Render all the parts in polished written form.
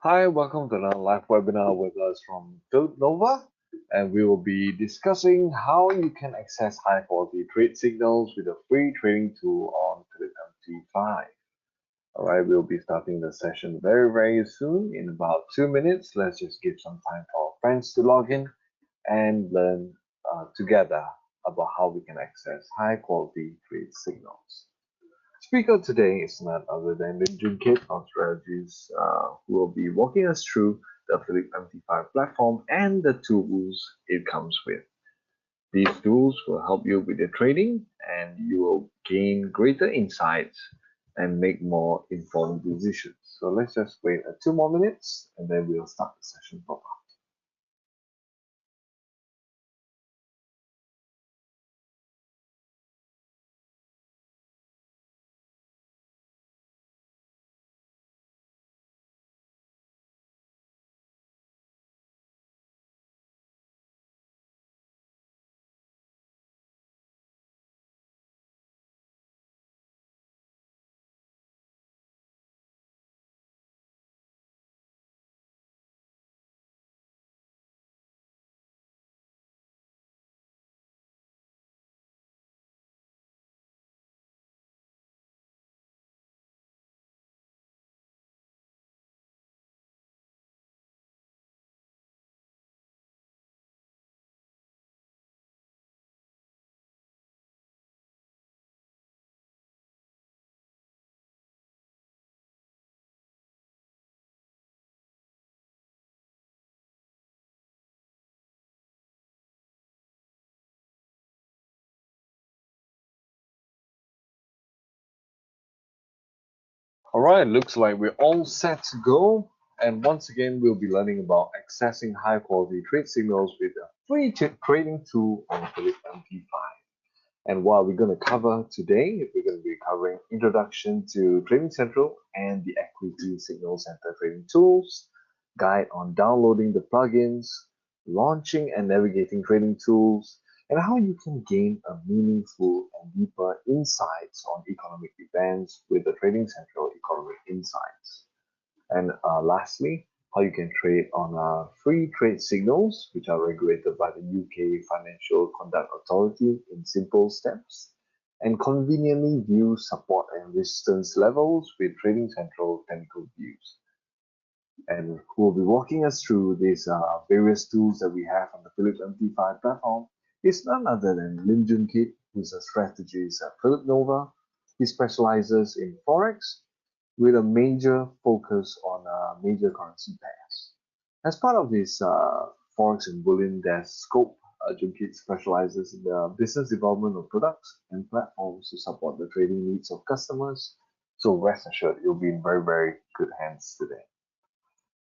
Hi, welcome to another live webinar with us from Phillip and we will be discussing how you can access high quality trade signals with a free trading tool on Phillip MT5. All right, we'll be starting the session very soon in about 2 minutes. Let's just give some time for our friends to log in and learn together about how we can access high quality trade signals. Speaker today is none other than Lim Jun Kit of Strategies, who will be walking us through the Phillip MT5 platform and the tools it comes with. These tools will help you with your trading and you will gain greater insights and make more informed decisions. So let's just wait 2 more minutes and then we'll start the session proper. All right, looks like we're all set to go. And once again, we'll be learning about accessing high quality trade signals with a free trading tool on Phillip MT5. And what we're going to cover today, we're going to be covering introduction to Trading Central and the Acuity Signal Center trading tools, guide on downloading the plugins, launching and navigating trading tools, and how you can gain a meaningful and deeper insights on economic events with the Trading Central Economic Insights. And lastly, how you can trade on free trade signals, which are regulated by the UK Financial Conduct Authority in simple steps, and conveniently view support and resistance levels with Trading Central technical views. And who will be walking us through these various tools that we have on the Phillip MT5 platform is none other than Lim Jun Kit, who's a strategist at Phillip Nova. He specializes in Forex with a major focus on major currency pairs. As part of his Forex and Bullion desk scope, Junkit specializes in the business development of products and platforms to support the trading needs of customers. So rest assured, you'll be in very good hands today.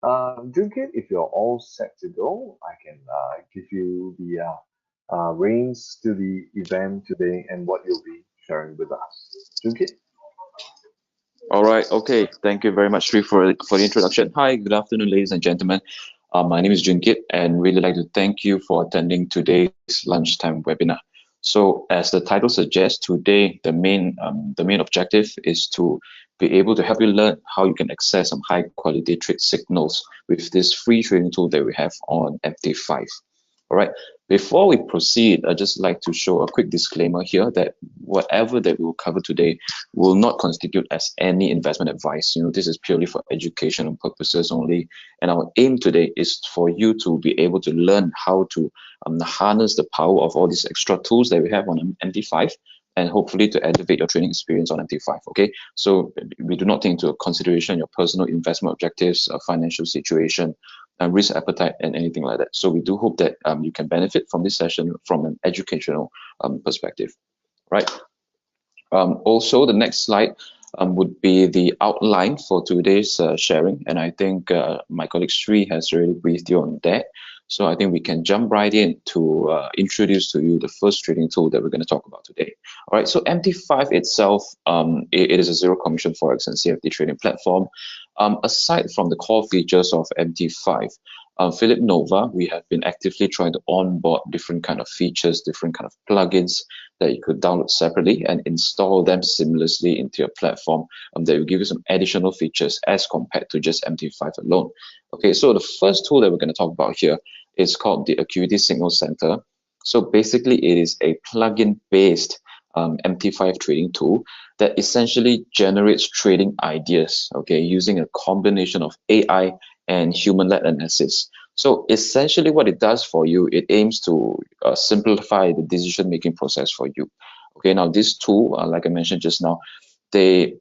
Junkit, if you're all set to go, I can give you the reins to the event today and what you'll be sharing with us. Junkit? All right. Okay. Thank you very much, Sri, for the introduction. Hi. Good afternoon, ladies and gentlemen. My name is Junkit, and really like to thank you for attending today's lunchtime webinar. So, as the title suggests, today the main objective is to be able to help you learn how you can access some high quality trade signals with this free trading tool that we have on MT5. All right. Before we proceed, I'd just like to show a quick disclaimer here that whatever that we will cover today will not constitute as any investment advice. This is purely for educational purposes only. And our aim today is for you to be able to learn how to harness the power of all these extra tools that we have on MT5 and hopefully to elevate your training experience on MT5. Okay, so we do not take into consideration your personal investment objectives, financial situation, risk appetite, and anything like that. So we do hope that you can benefit from this session from an educational perspective, right? Also, the next slide would be the outline for today's sharing, and I think my colleague Sri has already briefed you on that. So I think we can jump right in to introduce to you the first trading tool that we're going to talk about today. All right, so MT5 itself, it is a zero commission Forex and CFD trading platform. Aside from the core features of MT5, Philip Nova, we have been actively trying to onboard different kind of features, different kind of plugins that you could download separately and install them seamlessly into your platform that will give you some additional features as compared to just MT5 alone. Okay, so the first tool that we're going to talk about here is called the Acuity Signal Center. So basically, it is a plugin-based MT5 trading tool that essentially generates trading ideas, okay, using a combination of AI and human-led analysis. So essentially what it does for you, it aims to simplify the decision-making process for you. Okay, now this tool, like I mentioned just now, the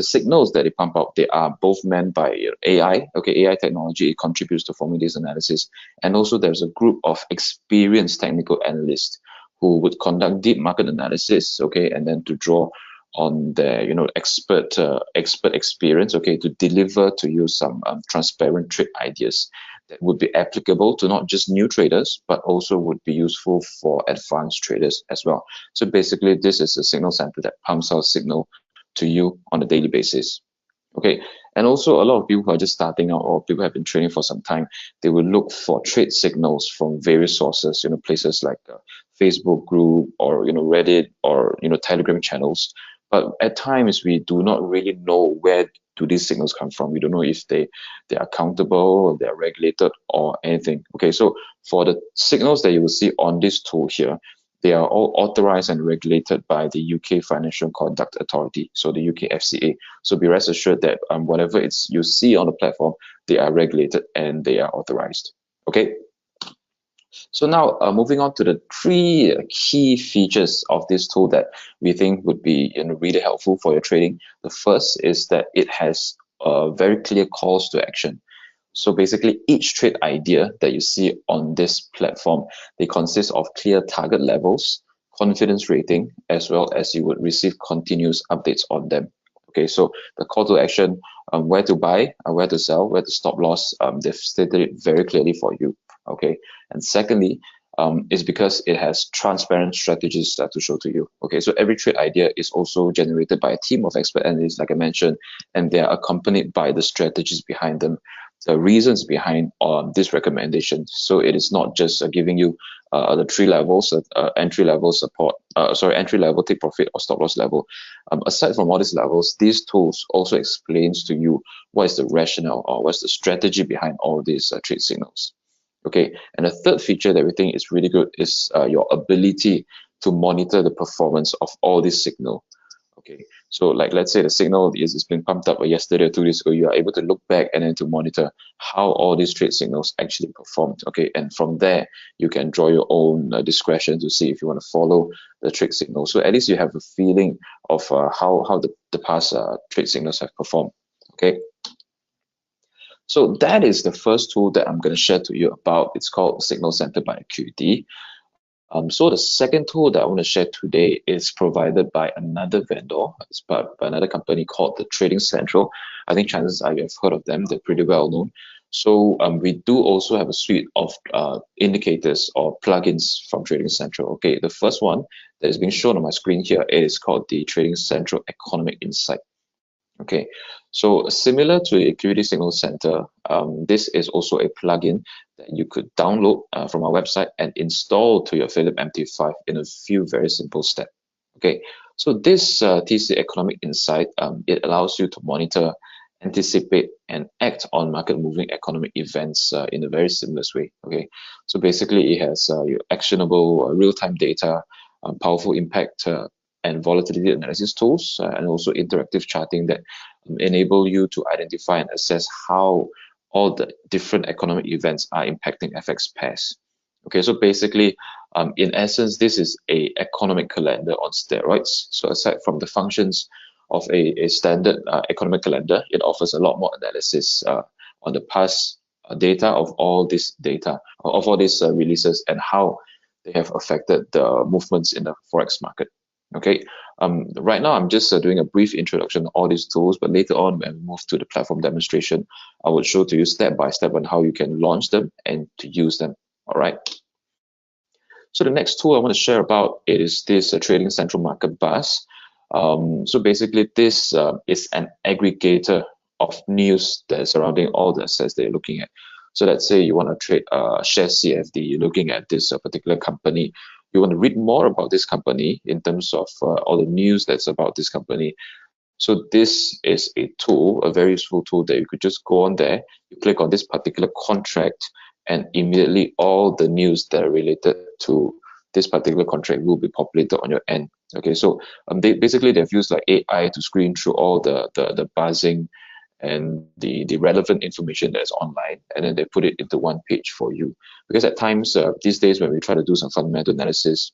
signals that they pump out, they are both manned by AI. Okay, AI technology, it contributes to forming this analysis, and also there's a group of experienced technical analysts who would conduct deep market analysis, okay, and then to draw on their expert experience, okay, to deliver to you some transparent trade ideas that would be applicable to not just new traders but also would be useful for advanced traders as well. So basically, this is a signal center that pumps out signal to you on a daily basis. Okay, and also a lot of people who are just starting out or people who have been trading for some time, they will look for trade signals from various sources, places like Facebook group or Reddit or Telegram channels. But at times we do not really know where do these signals come from. We don't know if they are accountable or they are regulated or anything. Okay, so for the signals that you will see on this tool here, they are all authorized and regulated by the UK Financial Conduct Authority, so the UK FCA. So be rest assured that whatever you see on the platform, they are regulated and they are authorized. Okay. So now moving on to the three key features of this tool that we think would be really helpful for your trading. The first is that it has very clear calls to action. So basically, each trade idea that you see on this platform, they consist of clear target levels, confidence rating, as well as you would receive continuous updates on them. Okay, so the call to action, where to buy, where to sell, where to stop loss, they've stated it very clearly for you. Okay, and secondly, is because it has transparent strategies to show to you. Okay, so every trade idea is also generated by a team of expert analysts, like I mentioned, and they are accompanied by the strategies behind them, the reasons behind this recommendation. So it is not just giving you the three levels, entry level support, entry level take profit or stop loss level. Aside from all these levels, these tools also explains to you what is the rationale or what's the strategy behind all these trade signals. Okay, and the third feature that we think is really good is your ability to monitor the performance of all these signal. Okay, so like let's say the signal is being pumped up yesterday or 2 days ago, you are able to look back and then to monitor how all these trade signals actually performed. Okay, and from there you can draw your own discretion to see if you want to follow the trade signal. So at least you have a feeling of how the past trade signals have performed. Okay. So that is the first tool that I'm going to share to you about. It's called Signal Center by Acuity. So the second tool that I want to share today is provided by another vendor. It's by another company called the Trading Central. I think chances are you have heard of them. They're pretty well known. So we do also have a suite of indicators or plugins from Trading Central. Okay, the first one that is being shown on my screen here is called the Trading Central Economic Insight. Okay, so similar to the Acuity Signal Center, this is also a plugin that you could download from our website and install to your Phillip MT5 in a few very simple steps. Okay, so this TC Economic Insight, it allows you to monitor, anticipate, and act on market-moving economic events in a very seamless way. Okay, so basically it has your actionable real-time data, powerful impact and volatility analysis tools, and also interactive charting that enable you to identify and assess how all the different economic events are impacting FX pairs. Okay, so basically, in essence, this is a economic calendar on steroids. So aside from the functions of a standard economic calendar, it offers a lot more analysis on the past data of all this data, of all these releases and how they have affected the movements in the Forex market. Okay, right now I'm just doing a brief introduction of all these tools, but later on when we move to the platform demonstration, I will show to you step by step on how you can launch them and to use them. All right. So the next tool I want to share about is this Trading Central Market Bus. So basically this is an aggregator of news that is surrounding all the assets that you're looking at. So let's say you want to trade share CFD, you're looking at this particular company. You want to read more about this company in terms of all the news that's about this company. So this is a tool, a very useful tool that you could just go on there, you click on this particular contract, and immediately all the news that are related to this particular contract will be populated on your end. Okay, so basically they've used like AI to screen through all the buzzing and the relevant information that's online, and then they put it into one page for you. Because at times these days when we try to do some fundamental analysis,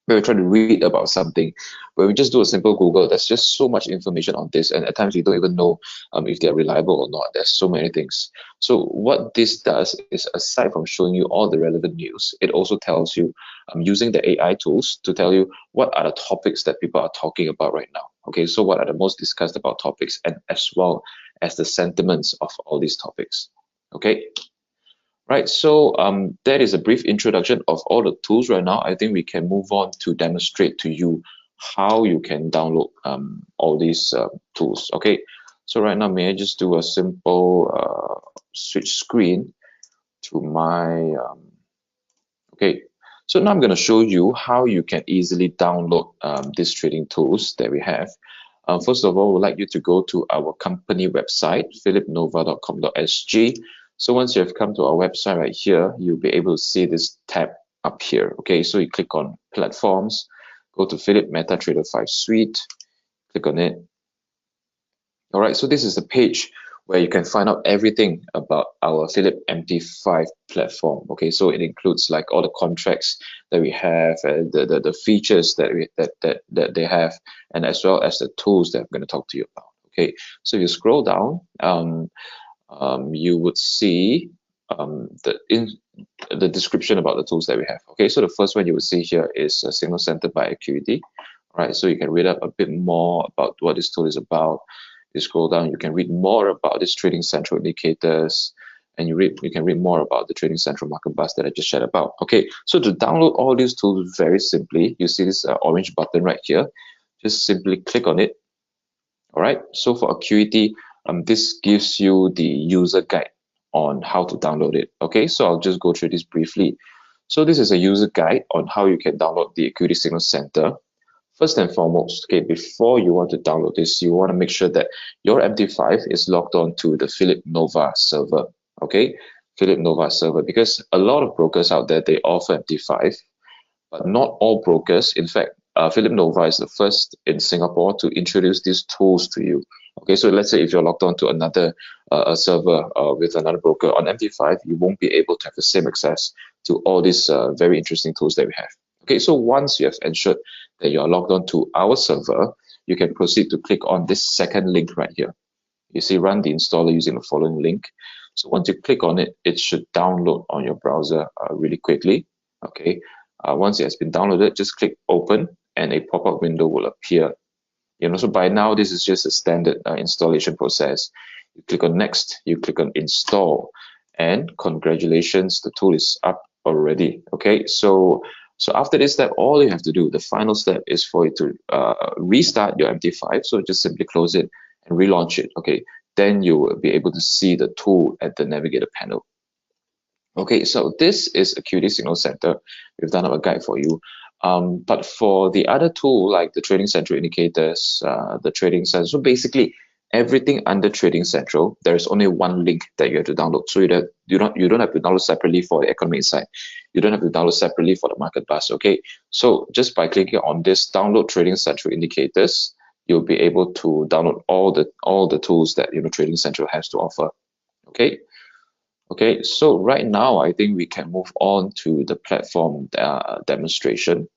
when we try to read about something, when we just do a simple Google, there's just so much information on this, and at times we don't even know if they're reliable or not. There's so many things. So what this does is, aside from showing you all the relevant news, it also tells you, using the AI tools to tell you what are the topics that people are talking about right now. Okay, so what are the most discussed about topics, and as well as the sentiments of all these topics. Okay. Right, so that is a brief introduction of all the tools right now. I think we can move on to demonstrate to you how you can download all these tools. Okay, so right now, may I just do a simple switch screen to my, okay. So now I'm going to show you how you can easily download these trading tools that we have. First of all, we'd like you to go to our company website, phillipnova.com.sg. So once you have come to our website right here, you'll be able to see this tab up here. Okay, so you click on platforms, go to Phillip MetaTrader 5 Suite, click on it. All right, so this is the page where you can find out everything about our Phillip MT5 platform. Okay, so it includes like all the contracts that we have, and the features that they have, and as well as the tools that I'm going to talk to you about. Okay, so you scroll down, you would see the description about the tools that we have. Okay, so the first one you would see here is a Signal Center by Acuity. All right, so you can read up a bit more about what this tool is about. You scroll down, you can read more about this Trading Central indicators, and you can read more about the Trading Central market bus that I just shared about. Okay, so to download all these tools very simply, you see this orange button right here. Just simply click on it. All right, so for Acuity, this gives you the user guide on how to download it. Okay, so I'll just go through this briefly. So this is a user guide on how you can download the Acuity Signal Center. First and foremost, okay, before you want to download this, you want to make sure that your MT5 is logged on to the Phillip Nova server. Okay, Phillip Nova server, because a lot of brokers out there, they offer MT5, but not all brokers. In fact, Phillip Nova is the first in Singapore to introduce these tools to you. Okay, so let's say if you're logged on to another server with another broker on MT5, you won't be able to have the same access to all these very interesting tools that we have. Okay, so once you have ensured that you are logged on to our server, you can proceed to click on this second link right here. You see, run the installer using the following link. So once you click on it, it should download on your browser really quickly. Okay, once it has been downloaded, just click open and a pop-up window will appear. So by now, this is just a standard installation process. You click on next, you click on install, and congratulations, the tool is up already. Okay, so after this step, all you have to do, the final step, is for you to restart your MT5. So just simply close it and relaunch it. Okay, then you will be able to see the tool at the navigator panel. Okay, so this is Acuity Signal Center. We've done our guide for you. But for the other tool, like the Trading Central indicators, the Trading Central, so basically everything under Trading Central, there is only one link that you have to download. So you don't have to download separately for the Economic Insight. You don't have to download separately for the Market Bus. Okay, so just by clicking on this download Trading Central indicators, you'll be able to download all the tools that Trading Central has to offer. Okay. Okay, so right now, I think we can move on to the platform demonstration.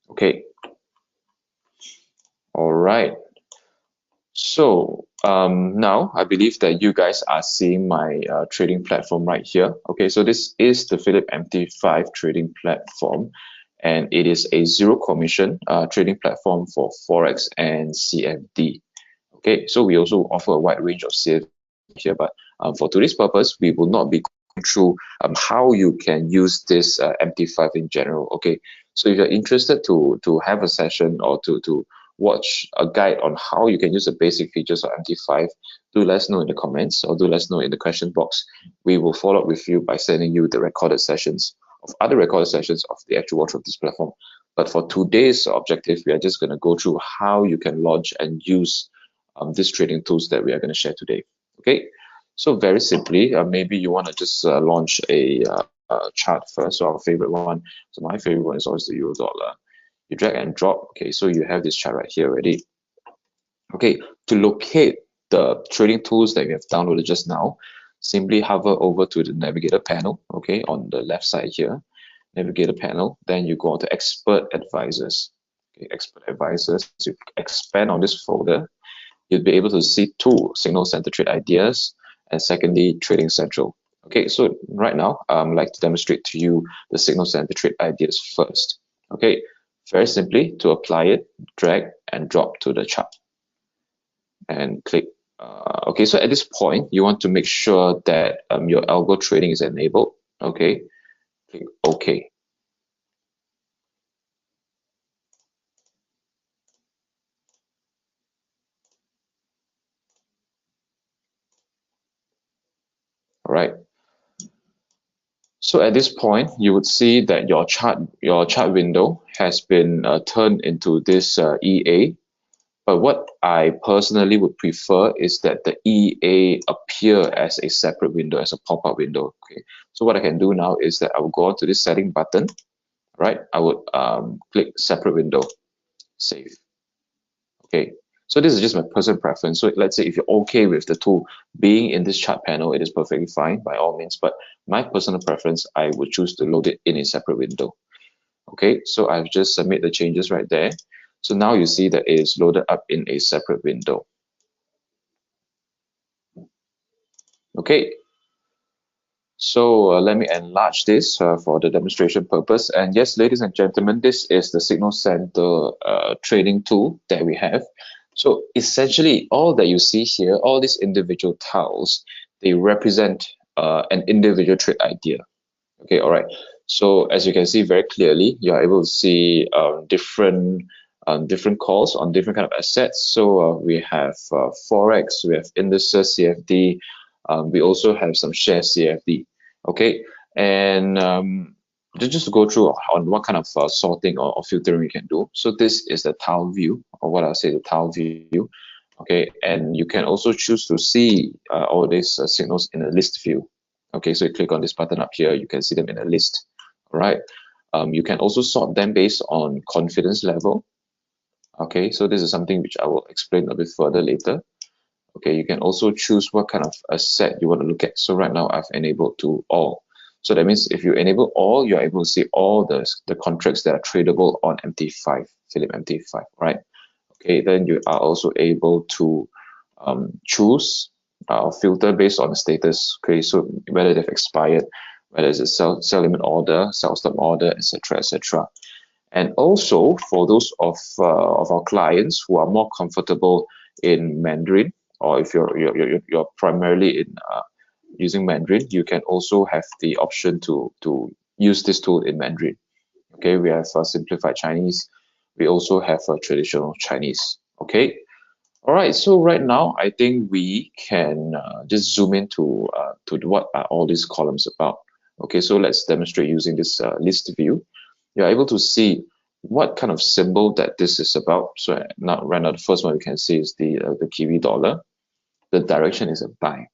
Okay, all right. So now I believe that you guys are seeing my trading platform right here. Okay, so this is the Phillip MT5 trading platform, and it is a zero commission trading platform for Forex and CFD. Okay, so we also offer a wide range of CFD here, but for today's purpose, we will not be through how you can use this MT5 in general. Okay, so if you're interested to have a session or to watch a guide on how you can use the basic features of MT5, do let us know in the comments or do let us know in the question box. We will follow up with you by sending you the recorded sessions of other recorded sessions of the actual watch of this platform. But for today's objective, we are just going to go through how you can launch and use these trading tools that we are going to share today. Okay, so very simply, maybe you want to just launch a chart first. So our favorite one, so my favorite one is always the euro dollar. You drag and drop. Okay, so you have this chart right here already. Okay, to locate the trading tools that we have downloaded just now, simply hover over to the navigator panel. Okay, on the left side here, navigator panel. Then you go on to expert advisors. Okay, expert advisors. You expand on this folder. You'll be able to see two signal center trade ideas, and secondly, trading central. Okay, so right now, I'd like to demonstrate to you the signal center trade ideas first. Okay, very simply, to apply it, drag and drop to the chart and click. Okay, so at this point, you want to make sure that your algo trading is enabled. Okay, click OK. All right. So at this point, you would see that your chart window has been turned into this EA. But what I personally would prefer is that the EA appear as a separate window, as a pop-up window. Okay. So what I can do now is that I will go on to this setting button. Right. I would click separate window, save. Okay. So this is just my personal preference. So let's say if you're okay with the tool being in this chart panel, it is perfectly fine by all means. But my personal preference, I would choose to load it in a separate window. Okay, so I've just made the changes right there. So now you see that it is loaded up in a separate window. Okay, so let me enlarge this for the demonstration purpose. And yes, ladies and gentlemen, this is the Signal Center trading tool that we have. So essentially, all that you see here, all these individual tiles, they represent an individual trade idea. Okay, all right. So as you can see very clearly, you are able to see different calls on different kind of assets. So we have forex, we have indices, CFD. We also have some share CFD. Okay, and just to go through on what kind of sorting or filtering we can do. So this is the tile view, or what I'll say the tile view. Okay, and you can also choose to see all these signals in a list view. Okay, so you click on this button up here, you can see them in a list. All right. You can also sort them based on confidence level. Okay, so this is something which I will explain a bit further later. Okay, you can also choose what kind of asset you want to look at. So right now I've enabled to all. So that means if you enable all, you're able to see all the contracts that are tradable on MT5, Phillip MT5, right? Okay, then you are also able to choose filter based on the status. Okay, so whether they've expired, whether it's a sell limit order, sell stop order, etc., etc. And also for those of our clients who are more comfortable in Mandarin, or if you're primarily in using Mandarin, you can also have the option to use this tool in Mandarin. Okay, we have simplified Chinese. We also have traditional Chinese. Okay. All right, so right now I think we can just zoom into to what are all these columns about. Okay, so let's demonstrate using this list view. You're able to see what kind of symbol that this is about. So now, right now, the first one we can see is the Kiwi dollar. The direction is a buy,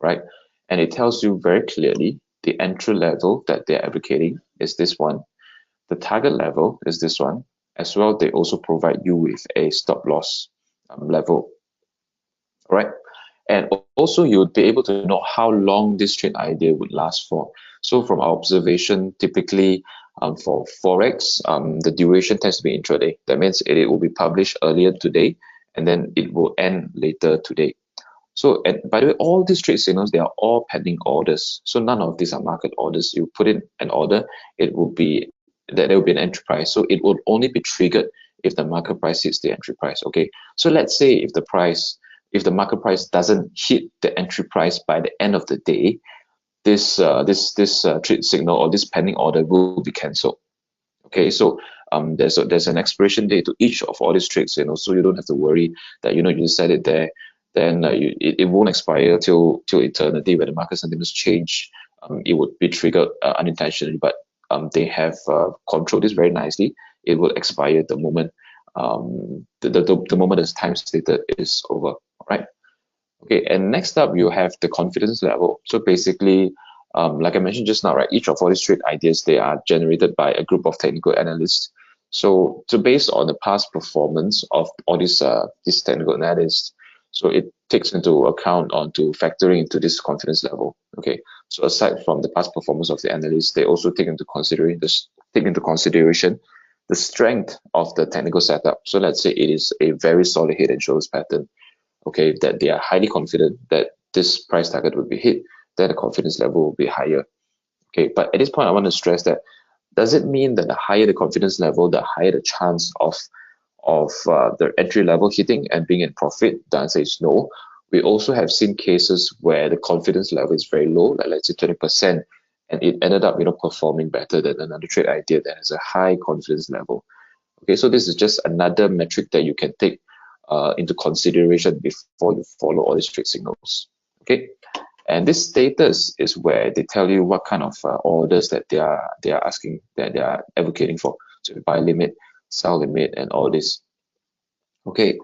right? And it tells you very clearly the entry level that they're advocating is this one. The target level is this one. As well, they also provide you with a stop loss level, right? And also you would be able to know how long this trade idea would last for. So from our observation, typically for Forex, the duration tends to be intraday. That means it will be published earlier today, and then it will end later today. So, and by the way, all these trade signals, they are all pending orders. So none of these are market orders. You put in an order, it will be that there will be an entry price. So it will only be triggered if the market price hits the entry price. Okay. So let's say if the market price doesn't hit the entry price by the end of the day, this trade signal or this pending order will be cancelled. Okay, so there's an expiration date to each of all these trades, so you don't have to worry that you set it there, then it won't expire till eternity. When the market sentiments change, it would be triggered unintentionally, but they have controlled this very nicely. It will expire the moment the moment the time stated is over. All right. Okay, and next up you have the confidence level. So basically, like I mentioned just now, right, each of all these trade ideas, they are generated by a group of technical analysts. So based on the past performance of all these technical analysts, so it takes into account onto factoring into this confidence level. Okay, so aside from the past performance of the analysts, they also take into consideration the strength of the technical setup. So let's say it is a very solid head and shoulders pattern, okay, that they are highly confident that this price target will be hit, then the confidence level will be higher. Okay, but at this point, I want to stress that does it mean that the higher the confidence level, the higher the chance of the entry level hitting and being in profit? The answer is no. We also have seen cases where the confidence level is very low, like let's say 20%, and it ended up performing better than another trade idea that has a high confidence level. Okay, so this is just another metric that you can take into consideration before you follow all these trade signals. Okay, and this status is where they tell you what kind of orders that they are asking, that they are advocating for. So buy limit, sell limit, and all this. Okay,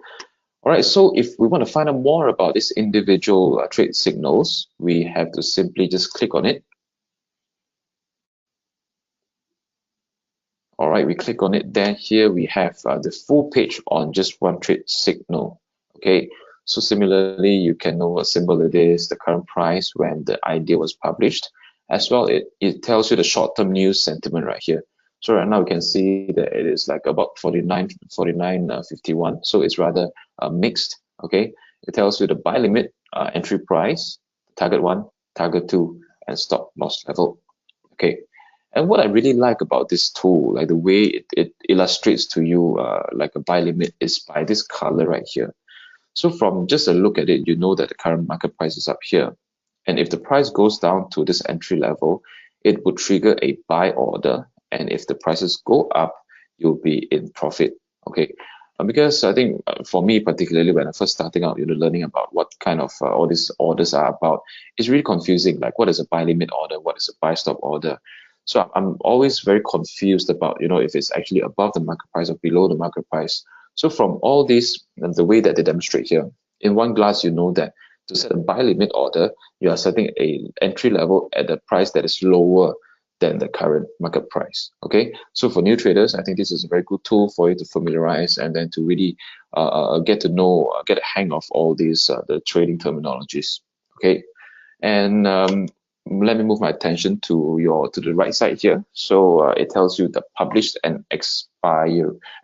all right. So if we want to find out more about these individual trade signals, we have to simply just click on it. All right, we click on it. Then here we have the full page on just one trade signal. Okay, so similarly, you can know what symbol it is, the current price when the idea was published. As well, it tells you the short-term news sentiment right here. So right now we can see that it is like about 49.51. So it's rather mixed. Okay, it tells you the buy limit, entry price, target 1, target 2, and stop loss level. Okay. And what I really like about this tool, like the way it illustrates to you like a buy limit, is by this color right here. So from just a look at it, you know that the current market price is up here. And if the price goes down to this entry level, it would trigger a buy order. And if the prices go up, you'll be in profit. Okay. Because I think for me, particularly when I first starting out, learning about what kind of all these orders are about, it's really confusing. Like, what is a buy limit order? What is a buy stop order? So I'm always very confused about, if it's actually above the market price or below the market price. So from all this, and the way that they demonstrate here, in one glance, you know that to set a buy limit order, you are setting a entry level at a price that is lower than the current market price. Okay, so for new traders, I think this is a very good tool for you to familiarize and then to really get to know, get a hang of all these the trading terminologies. Okay, and let me move my attention to the right side here. So it tells you the published and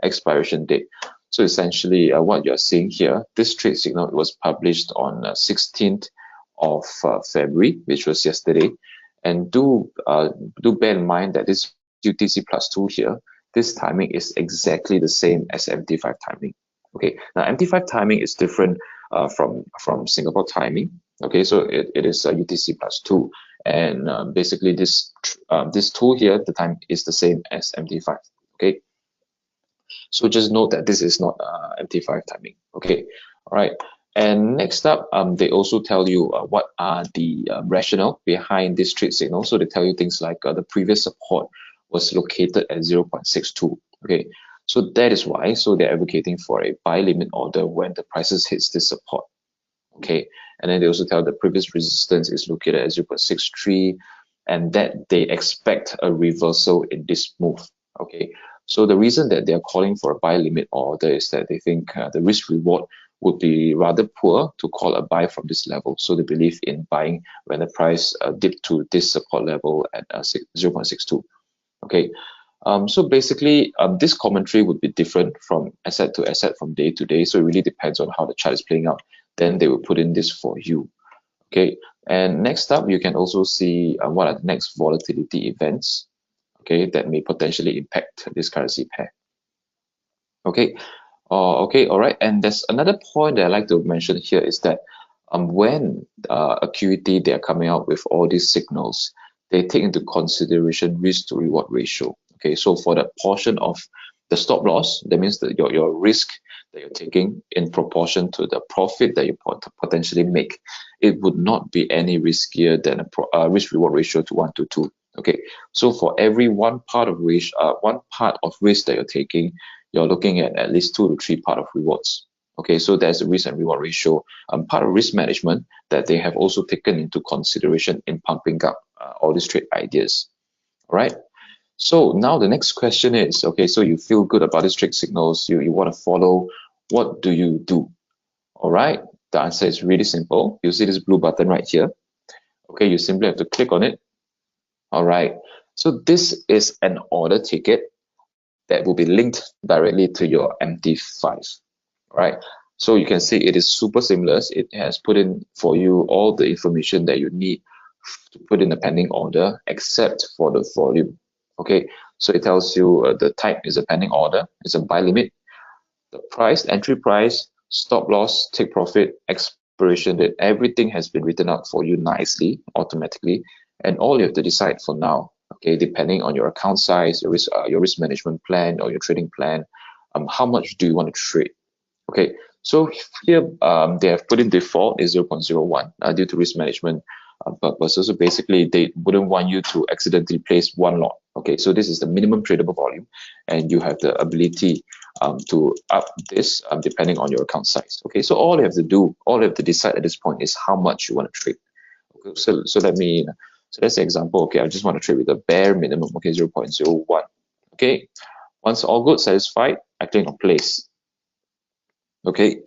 expiration date. So essentially, what you're seeing here, this trade signal was published on 16th of February, which was yesterday. And do bear in mind that this UTC plus 2 here, this timing is exactly the same as MT5 timing. Okay, now MT5 timing is different from Singapore timing. Okay, so it is UTC plus 2, and basically this tool here, the time is the same as MT5. Okay, so just note that this is not MT5 timing. Okay, all right. And next up, they also tell you what are the rationale behind this trade signal. So they tell you things like the previous support was located at 0.62. Okay, so that is why. So they're advocating for a buy limit order when the prices hits this support. Okay, and then they also tell the previous resistance is located at 0.63, and that they expect a reversal in this move. Okay, so the reason that they are calling for a buy limit order is that they think the risk reward would be rather poor to call a buy from this level. So they believe in buying when the price dipped to this support level at 0.62. Okay, so basically, this commentary would be different from asset to asset, from day to day. So it really depends on how the chart is playing out. Then they will put in this for you. Okay, and next up, you can also see what are the next volatility events, okay, that may potentially impact this currency pair. Okay, okay, all right. And there's another point that I like to mention here is that when Acuity, they are coming out with all these signals, they take into consideration risk to reward ratio. Okay, so for that portion of the stop loss, that means that your risk that you're taking in proportion to the profit that you potentially make, it would not be any riskier than a risk reward ratio to 1 to 2. Okay, so for every one part of risk that you're taking, you're looking at least 2 to 3 part of rewards. Okay, so there's a risk and reward ratio, part of risk management that they have also taken into consideration in pumping up all these trade ideas. All right. So now the next question is, okay, so you feel good about these trade signals, you want to follow, what do you do? All right. The answer is really simple. You see this blue button right here. Okay, you simply have to click on it. All right. So this is an order ticket that will be linked directly to your MT5. Right? So you can see it is super seamless. It has put in for you all the information that you need to put in a pending order, except for the volume. Okay, so it tells you the type is a pending order, it's a buy limit, the price, entry price, stop loss, take profit, expiration date, everything has been written out for you nicely, automatically, and all you have to decide for now, okay, depending on your account size, your risk management plan or your trading plan, how much do you want to trade? Okay, so here they have put in default is 0.01 due to risk management purposes. So basically, they wouldn't want you to accidentally place one lot. Okay, so this is the minimum tradable volume, and you have the ability to up this depending on your account size. Okay, so all you have to do, all you have to decide at this point is how much you want to trade. Okay, so let's say example. Okay, I just want to trade with a bare minimum. Okay, 0.01. Okay, once all good, satisfied, I click on place. Okay,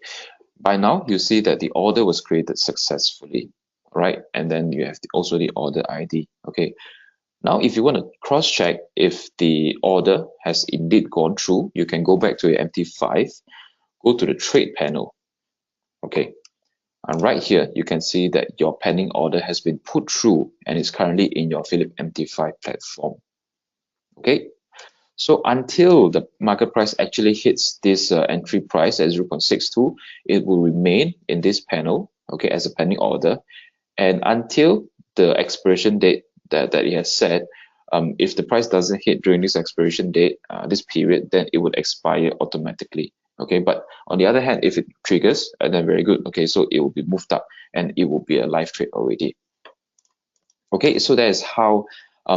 by now you see that the order was created successfully, right? And then you have also the order ID. Okay, now if you want to cross check if the order has indeed gone through, you can go back to your MT5, go to the trade panel. Okay, and right here you can see that your pending order has been put through and is currently in your Phillip MT5 platform. Okay, so until the market price actually hits this entry price at 0.62, it will remain in this panel, okay, as a pending order. And until the expiration date that it has set, if the price doesn't hit during this expiration date, this period, then it would expire automatically. Okay, but on the other hand, if it triggers, then very good. Okay, so it will be moved up and it will be a live trade already. Okay, so that is how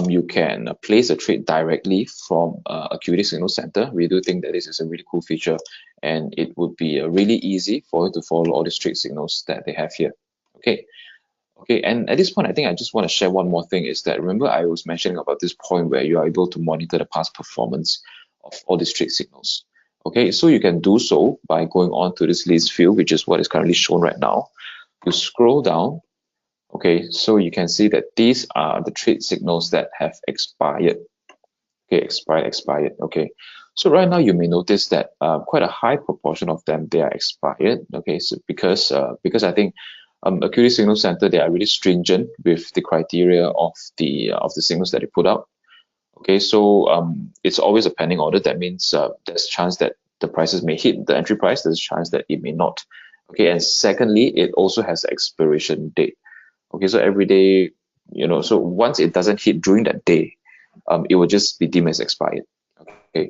you can place a trade directly from Acuity Signal Center. We do think that this is a really cool feature, and it would be really easy for you to follow all these trade signals that they have here. Okay. Okay, and at this point, I think I just want to share one more thing is that remember I was mentioning about this point where you are able to monitor the past performance of all these trade signals. Okay, so you can do so by going on to this list field, which is what is currently shown right now. You scroll down. Okay, so you can see that these are the trade signals that have expired. Okay, expired. Okay, so right now you may notice that quite a high proportion of them, they are expired. Okay, so because I think Acuity Signal Center, they are really stringent with the criteria of the signals that they put out. Okay, so it's always a pending order. That means there's a chance that the prices may hit the entry price. There's a chance that it may not. Okay, and secondly, it also has an expiration date. Okay, so every day, so once it doesn't hit during that day, it will just be deemed as expired. Okay,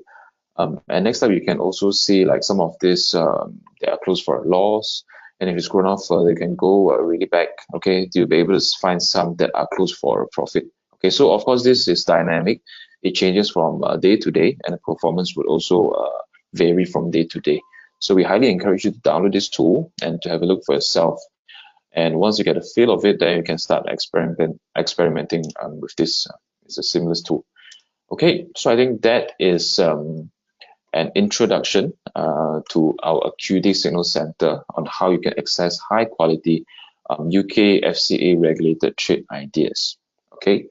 and next up, you can also see like some of this, they are closed for a loss. And if you scroll down further, you can go really back. Okay, you'll be able to find some that are closed for a profit. Okay, so of course, this is dynamic. It changes from day to day, and the performance would also vary from day to day. So we highly encourage you to download this tool and to have a look for yourself. And once you get a feel of it, then you can start experimenting with this. It's a seamless tool. Okay, so I think that is an introduction to our Acuity Signal Center on how you can access high quality UK FCA regulated trade ideas. Okay,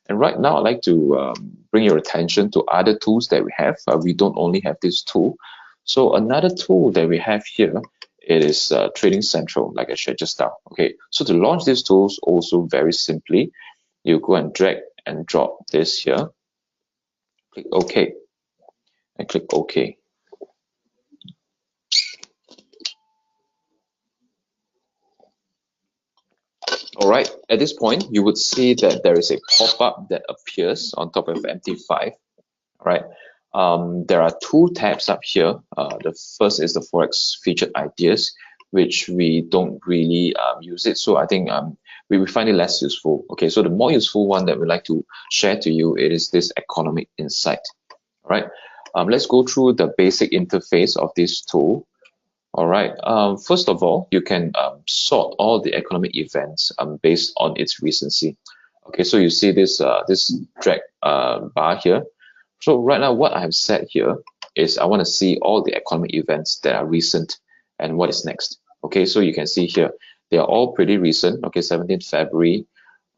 and right now I'd like to bring your attention to other tools that we have. We don't only have this tool. So another tool that we have here, it is Trading Central, like I shared just now. Okay, so to launch these tools, also very simply, you go and drag and drop this here. Click OK, and click OK. All right, at this point, you would see that there is a pop-up that appears on top of MT5. All right, there are two tabs up here. The first is the Forex featured ideas, which we don't really use it. So I think we find it less useful. Okay, so the more useful one that we'd like to share to you, it is this economic insight. All right, let's go through the basic interface of this tool. All right. First of all, you can sort all the economic events based on its recency. Okay, so you see this this drag bar here. So right now, what I have set here is I want to see all the economic events that are recent and what is next. Okay, so you can see here they are all pretty recent. Okay, 17th February.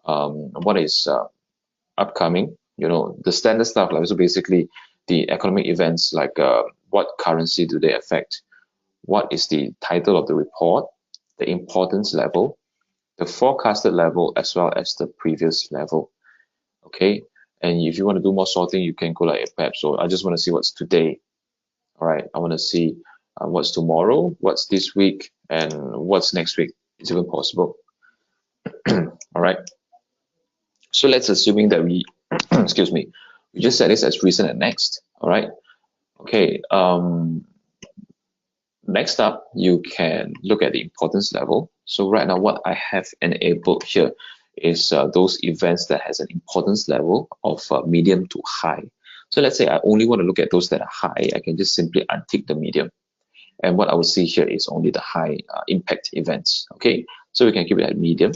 What is upcoming? You know, the standard stuff. Like, so basically, the economic events like what currency do they affect? What is the title of the report, the importance level, the forecasted level, as well as the previous level. Okay, and if you want to do more sorting, you can go like perhaps. So I just want to see what's today. All right, I want to see what's tomorrow, what's this week, and what's next week. It's even possible. All right. So let's assuming that we, excuse me, we just set this as recent and next. All right. Okay. Next up, you can look at the importance level. So right now, what I have enabled here is those events that has an importance level of medium to high. So let's say I only want to look at those that are high. I can just simply untick the medium. And what I will see here is only the high impact events. Okay, so we can keep it at medium.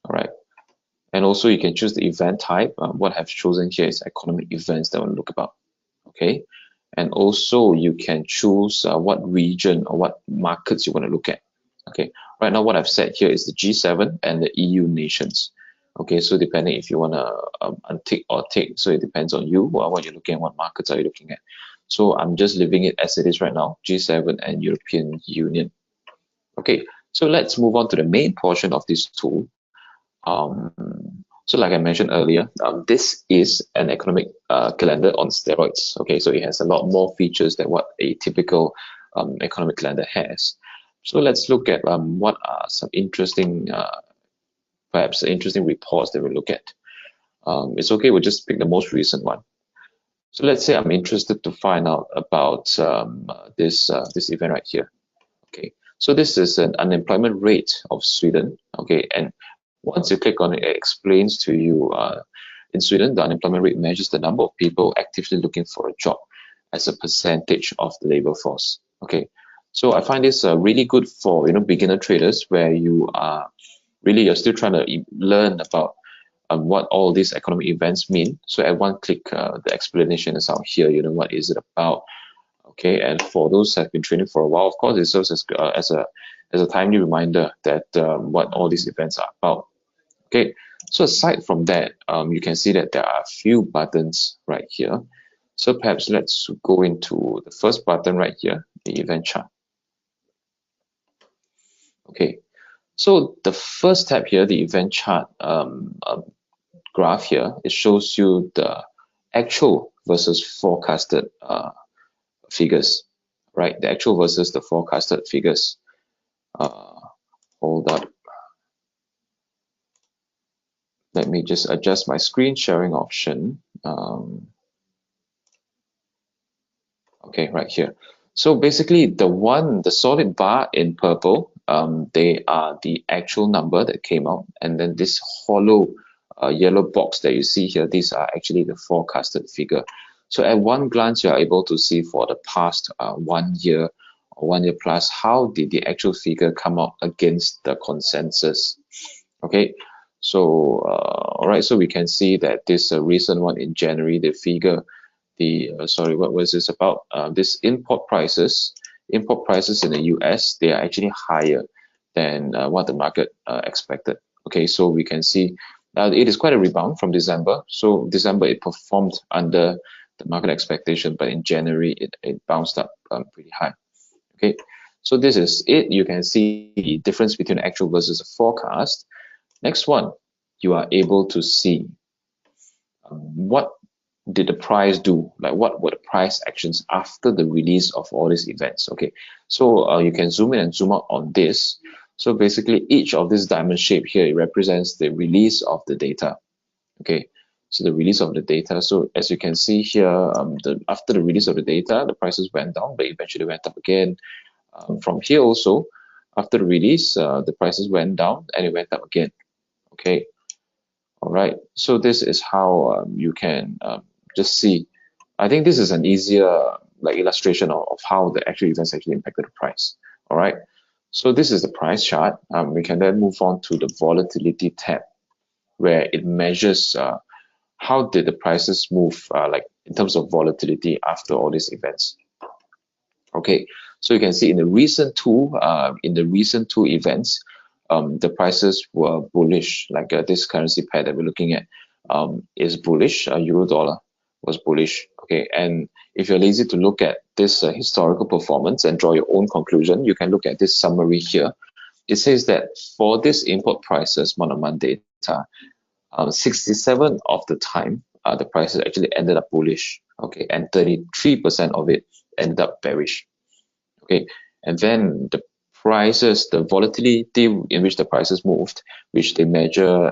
All right. And also you can choose the event type. What I've chosen here is economic events that I want to look about. Okay. And also you can choose what region or what markets you want to look at. Okay, right now what I've set here is the G7 and the EU nations. Okay, so depending if you want to untick or tick, so it depends on you, what you're looking at, what markets are you looking at. So I'm just leaving it as it is right now, G7 and European Union. Okay, so let's move on to the main portion of this tool. So like I mentioned earlier, this is an economic calendar on steroids. Okay, so it has a lot more features than what a typical economic calendar has. So let's look at what are some interesting, perhaps interesting reports that we'll look at. It's okay, we'll just pick the most recent one. So let's say I'm interested to find out about this event right here. Okay, so this is an unemployment rate of Sweden. Okay, and once you click on it, it explains to you in Sweden, the unemployment rate measures the number of people actively looking for a job as a percentage of the labor force. Okay, so I find this really good for beginner traders where you are you're still trying to learn about what all these economic events mean. So at one click, the explanation is out here. What is it about? Okay, and for those who have been training for a while, of course, it serves as a timely reminder that what all these events are about. Okay, so aside from that, you can see that there are a few buttons right here. So perhaps let's go into the first button right here, the event chart. Okay, so the first tab here, the event chart graph here, it shows you the actual versus forecasted figures, right? The actual versus the forecasted figures. Hold up. Let me just adjust my screen sharing option. Okay, right here. So basically the solid bar in purple, they are the actual number that came out. And then this hollow yellow box that you see here, these are actually the forecasted figure. So at one glance, you're able to see for the past 1 year or 1 year plus, how did the actual figure come out against the consensus? Okay, so all right, so we can see that this recent one in January, the figure, sorry, what was this about? This import prices in the US, they are actually higher than what the market expected. Okay, so we can see it is quite a rebound from December. So December it performed under the market expectation, but in January it bounced up pretty high. Okay, so this is it. You can see the difference between actual versus the forecast. Next one, you are able to see what did the price do? Like what were the price actions after the release of all these events? Okay, so you can zoom in and zoom out on this. So basically, each of this diamond shape here, it represents the release of the data. Okay, so the release of the data. So as you can see here, after the release of the data, the prices went down, but eventually went up again. From here also, after the release, the prices went down and it went up again. Okay, all right. So this is how you can just see. I think this is an easier like illustration of how the actual events actually impacted the price. All right. So this is the price chart. We can then move on to the volatility tab, where it measures how did the prices move, like in terms of volatility after all these events. Okay, so you can see in the recent two events, the prices were bullish. Like this currency pair that we're looking at is bullish. Euro dollar was bullish. Okay, and if you're lazy to look at this historical performance and draw your own conclusion, you can look at this summary here. It says that for this import prices month-on-month data, 67 of the time, the prices actually ended up bullish. Okay, and 33% of it ended up bearish. Okay, and then the prices, the volatility in which the prices moved, which they measure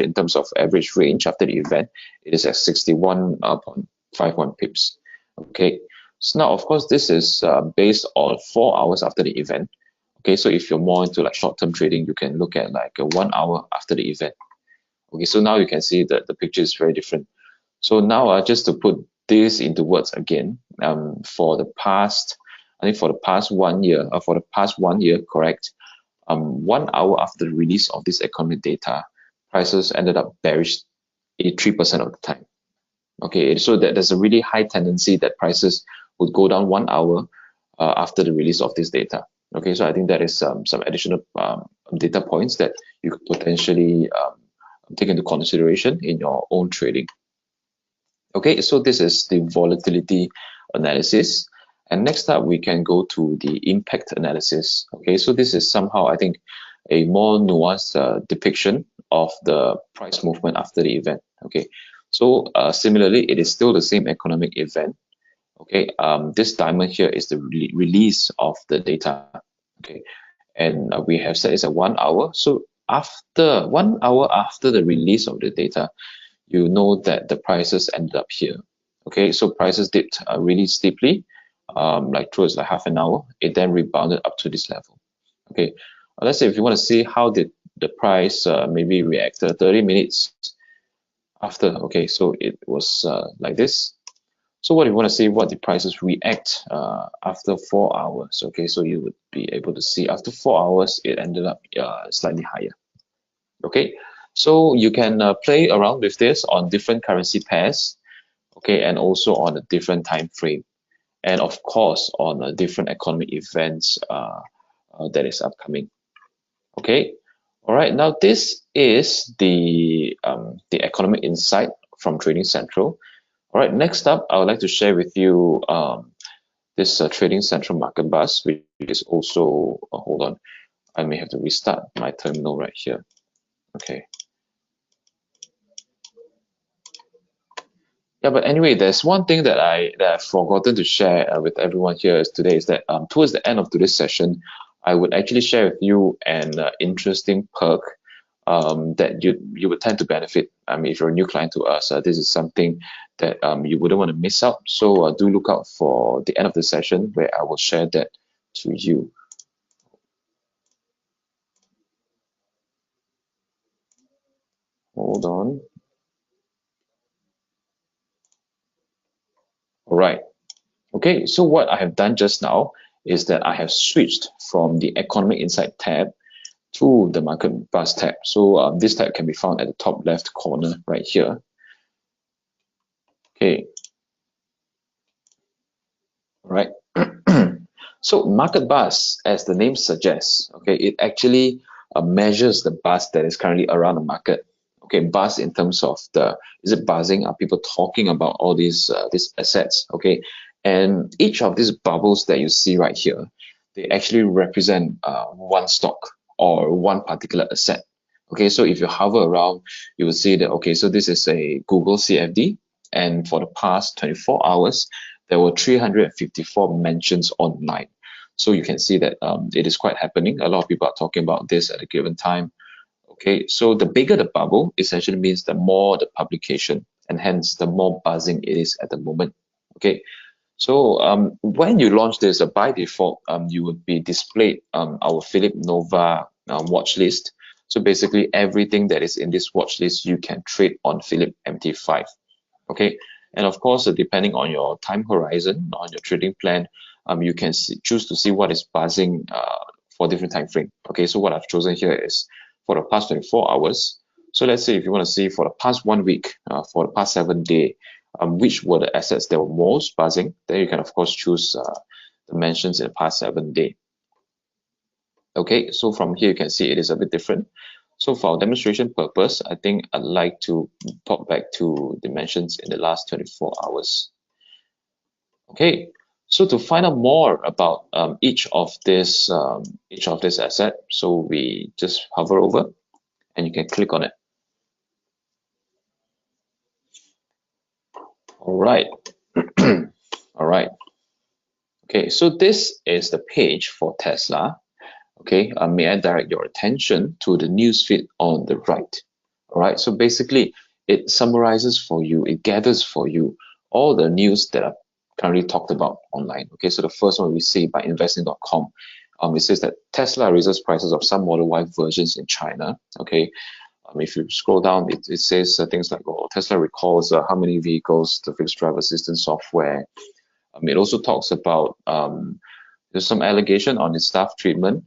in terms of average range after the event, it is at 61.51 pips. Okay, so now of course this is based on 4 hours after the event. Okay, so if you're more into like short-term trading, you can look at like 1 hour after the event. Okay, so now you can see that the picture is very different. So now just to put this into words again, for the past 1 year, correct, 1 hour after the release of this economic data, prices ended up bearish 83% of the time. Okay, so that there's a really high tendency that prices would go down 1 hour after the release of this data. Okay, so I think that is some additional data points that you could potentially take into consideration in your own trading. Okay, so this is the volatility analysis. And next up, we can go to the impact analysis. Okay, so this is somehow, I think, a more nuanced depiction of the price movement after the event. Okay, so similarly, it is still the same economic event. Okay, this diamond here is the release of the data. Okay, and we have said it's at 1 hour. So after 1 hour after the release of the data, you know that the prices ended up here. Okay, so prices dipped really steeply, like towards like half an hour. It then rebounded up to this level. Okay, let's say if you want to see how did the price maybe react 30 minutes after. Okay, so it was like this. So what you want to see, what the prices react after 4 hours. Okay, so you would be able to see after 4 hours, it ended up slightly higher. Okay, so you can play around with this on different currency pairs, okay, and also on a different time frame, and of course on different economic events that is upcoming. Okay, all right. Now this is the economic insight from Trading Central. All right. Next up, I would like to share with you this Trading Central Market Bus, which is also hold on, I may have to restart my terminal right here. Okay. Yeah, but anyway, there's one thing that I've forgotten to share with everyone here today is that towards the end of today's session, I would actually share with you an interesting perk that you would tend to benefit. I mean, if you're a new client to us, this is something that you wouldn't want to miss out. So do look out for the end of the session where I will share that to you. Hold on. All right. Okay, so what I have done just now is that I have switched from the Economic Insight tab to the Market Bus tab. So this tab can be found at the top left corner right here. Okay. All right. So Market Bus, as the name suggests, okay, it actually measures the buzz that is currently around the market. Okay, buzz in terms of is it buzzing? Are people talking about all these assets? Okay, and each of these bubbles that you see right here, they actually represent one stock or one particular asset. Okay, so if you hover around, you will see that, okay, so this is a Google CFD, and for the past 24 hours, there were 354 mentions online. So you can see that it is quite happening. A lot of people are talking about this at a given time. Okay, so the bigger the bubble essentially means the more the publication, and hence the more buzzing it is at the moment. Okay, so when you launch this, by default, you would be displayed our Philip Nova watch list. So basically everything that is in this watch list, you can trade on Philip MT5. Okay, and of course, depending on your time horizon, on your trading plan, you can choose to see what is buzzing for different time frame. Okay, so what I've chosen here is for the past 24 hours. So let's say if you want to see for the past 1 week, for the past 7 days, which were the assets that were most buzzing, then you can of course choose the mentions in the past 7 days. Okay, so from here you can see it is a bit different. So for our demonstration purpose, I think I'd like to pop back to dimensions in the last 24 hours. Okay, so to find out more about each of this asset, so we just hover over and you can click on it. All right, all right. Okay, so this is the page for Tesla. Okay, may I direct your attention to the newsfeed on the right? All right, so basically it summarizes for you, it gathers for you all the news that are currently talked about online. Okay, so the first one we see by investing.com. It says that Tesla raises prices of some Model Y versions in China. Okay, if you scroll down, it says things like, oh, Tesla recalls how many vehicles the fixed driver assistance software. It also talks about there's some allegation on its staff treatment.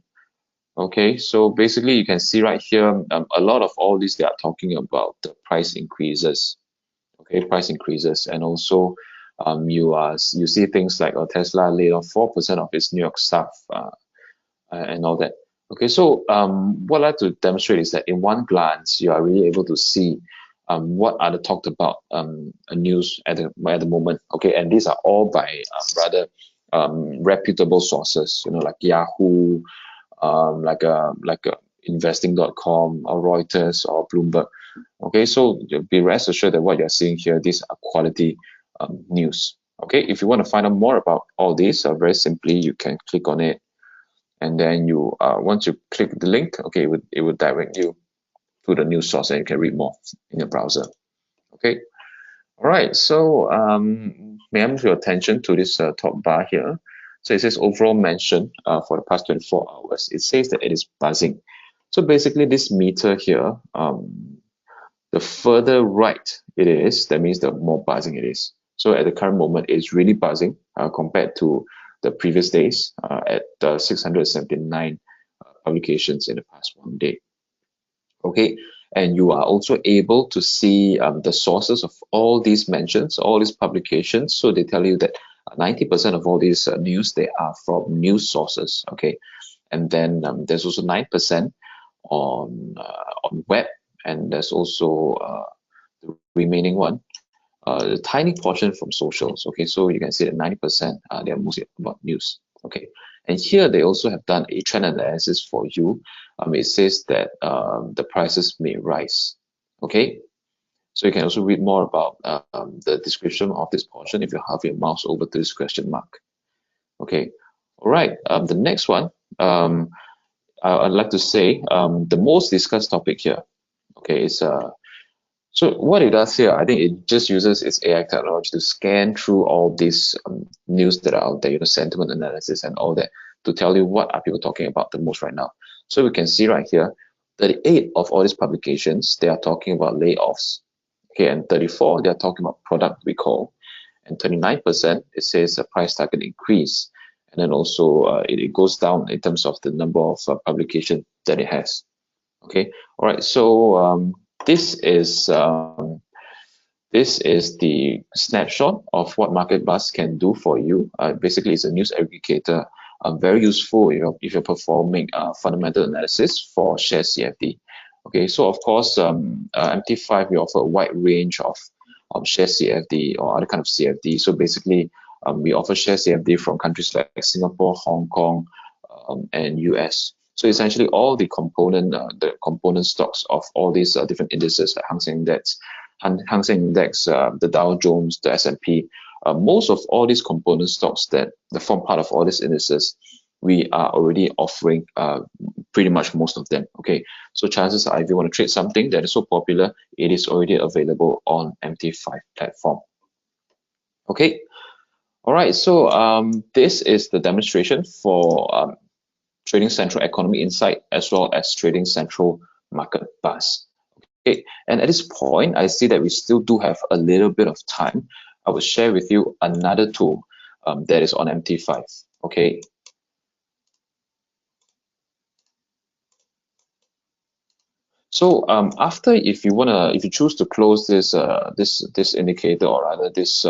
Okay, so basically you can see right here, a lot of all these, they are talking about the price increases. Okay, price increases, and also you see things like Tesla laid off 4% of its New York staff and all that. Okay, so what I'd like to demonstrate is that in one glance, you are really able to see what are the talked about news at the moment. Okay, and these are all by rather reputable sources, like Yahoo, like a investing.com or Reuters or Bloomberg. Okay, so be rest assured that what you're seeing here, these are quality news. Okay, if you want to find out more about all these, very simply, you can click on it, and then you once you click the link, okay, it would direct you to the news source, and you can read more in your browser. Okay, all right. So may I move your attention to this top bar here? So it says overall mention for the past 24 hours. It says that it is buzzing. So basically this meter here, the further right it is, that means the more buzzing it is. So at the current moment, it's really buzzing compared to the previous days at 679 publications in the past 1 day. Okay, and you are also able to see the sources of all these mentions, all these publications. So they tell you that 90% of all these news, they are from news sources. Okay, and then there's also 9% on web, and there's also the remaining one, a tiny portion from socials. Okay, so you can see that 90% they are mostly about news. Okay, and here they also have done a trend analysis for you. It says that the prices may rise. Okay, so you can also read more about the description of this portion if you have your mouse over to this question mark. Okay, all right. The next one, I'd like to say the most discussed topic here. Okay, is so what it does here, I think it just uses its AI technology to scan through all these news that are out there, sentiment analysis and all that, to tell you what are people talking about the most right now. So we can see right here, 38 of all these publications, they are talking about layoffs. Okay, and 34, they are talking about product recall. And 29%, it says a price target increase. And then also it goes down in terms of the number of publications that it has. Okay, all right, so this is the snapshot of what Market Buzz can do for you. Basically, it's a news aggregator, very useful if you're performing fundamental analysis for share CFD. Okay, so of course, MT5, we offer a wide range of share CFD or other kind of CFD. So basically, we offer share CFD from countries like Singapore, Hong Kong, and US. So essentially, all the component stocks of all these different indices, like Hang Seng Index, the Dow Jones, the S&P, most of all these component stocks that form part of all these indices, we are already offering pretty much most of them. Okay, so chances are if you want to trade something that is so popular, it is already available on MT5 platform. Okay, all right, so this is the demonstration for Trading Central Economic Insight as well as Trading Central Market Buzz. Okay, and at this point, I see that we still do have a little bit of time. I will share with you another tool that is on MT5. Okay. So after, if you choose to close this this indicator, or rather this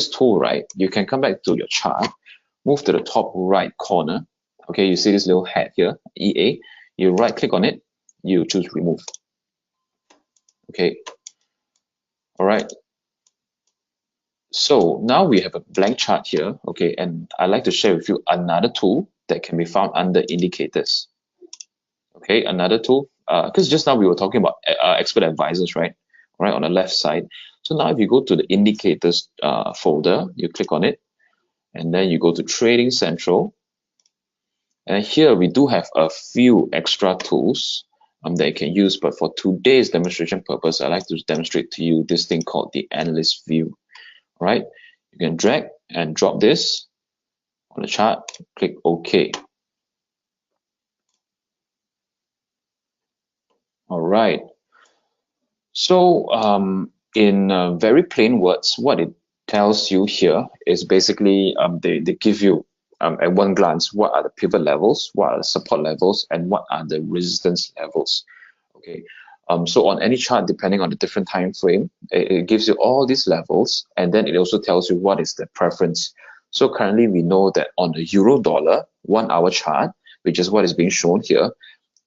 tool, right, you can come back to your chart, move to the top right corner. Okay, you see this little hat here, EA. You right click on it, you choose remove. Okay, all right. So now we have a blank chart here. Okay, and I'd like to share with you another tool that can be found under indicators. Okay, another tool, because just now we were talking about expert advisors, right? Right on the left side. So now if you go to the indicators folder, you click on it, and then you go to Trading Central. And here we do have a few extra tools that you can use, but for today's demonstration purpose, I'd like to demonstrate to you this thing called the Analyst View. All right, you can drag and drop this on the chart, click OK. All right. So in very plain words, what it tells you here is basically they give you at one glance what are the pivot levels, what are the support levels, and what are the resistance levels. Okay. So on any chart, depending on the different time frame, it gives you all these levels, and then it also tells you what is the preference. So currently we know that on the euro dollar 1 hour chart, which is what is being shown here,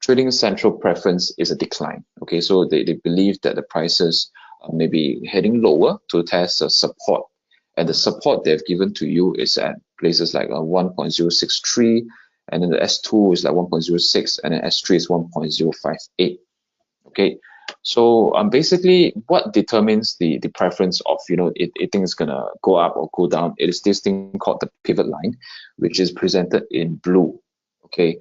Trading Central preference is a decline. Okay, so they believe that the prices may be heading lower to test support, and the support they've given to you is at places like 1.063, and then the S2 is like 1.06, and then S3 is 1.058. Okay, so basically what determines the preference of, it think it's gonna go up or go down, it is this thing called the pivot line, which is presented in blue. Okay,